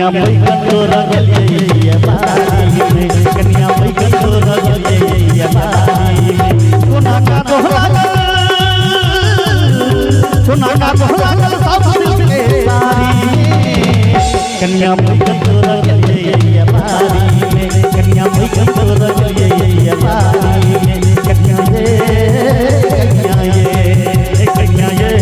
कन्या बैगन तो रगलिए बारी में, कन्या बैगन तो रगलिए बारी में। सोना का दोहरा सोना का दोहरा सब सिल्क के साड़ी में, कन्या बैगन तो रगलिए बारी में, कन्या बैगन तो रगलिए बारी में। कन्या ये कन्या ये कन्या ये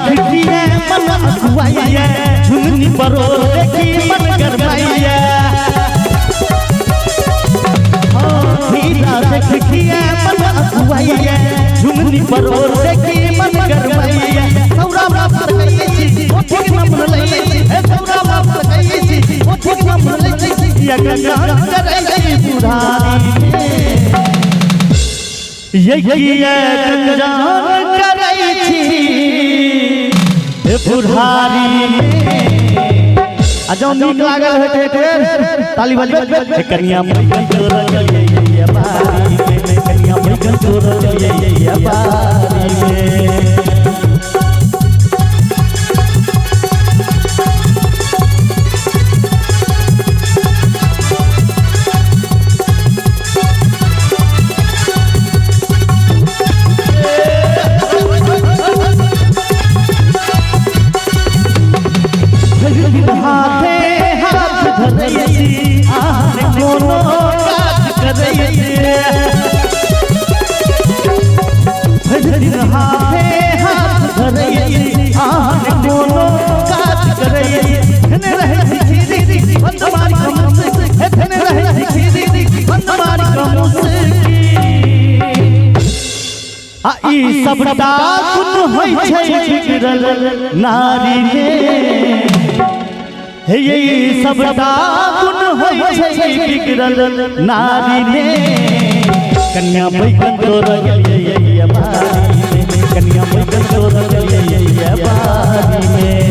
देखिए मन अखुआइए, झुमनी परो देखी मन गरमाइए। हीरा देखिए मन अखुआइए, झुमनी परो देखी मन गरमाइए। सौरा बाप कहिए छी ओ ठीक नंबर लइए, ए सौरा बाप कहिए छी ओ ठीक नंबर लइए। या गंगा करई बुढ़ारी ये गंगा करई छी बुढ़ारी में। आ जौन नीक लागल है एक ताली बजबे। कन्या बैगन तो रगलिए बारी में, कन्या बैगन तो रगलिए बारी में। हाथे हाथ धरैसी आन कोनो काज करैसी, भजन हाथे हाथ धरैसी आन कोनो काज करैसी। धन रहे खीरी बंद मारी कमस, धन रहे खीरी बंद मारी कमस आ ई सबटा गुण होय छै बिगड़ल नारी में। हे ये सबटा गुण होय छै बिगड़ल नारी में, कन्या बैगन तो रगलिए बारी में, कन्या बैगन तो रगलिए बारी में।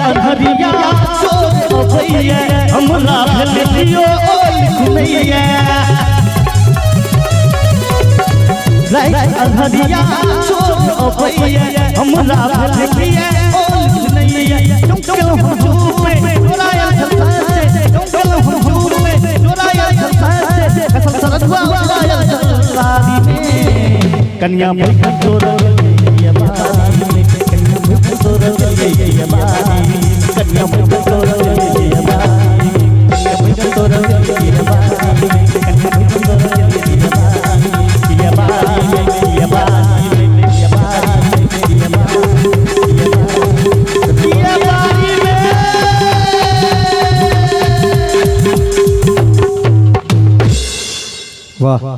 अनहरिया सो भैया हमरा भेलियो लिखनैया, अनहरिया सो भैया हमरा भेलियो लिखनैया। चमकल हम धूप में चोराया से, चमकल हम धूप में चोराया से, कसम सरदवा चोराया साड़ी में। कन्या बैगन तो रगलिए बारी में, कन्या बैगन तो रगलिए बारी में, कन्या बैगन तो रगलिए बारी में, कन्या बैगन तो रगलिए बारी में, कन्या बैगन तो रगलिए बारी में। ये बारी में ये बारी में ये बारी में ये बारी में। वाह।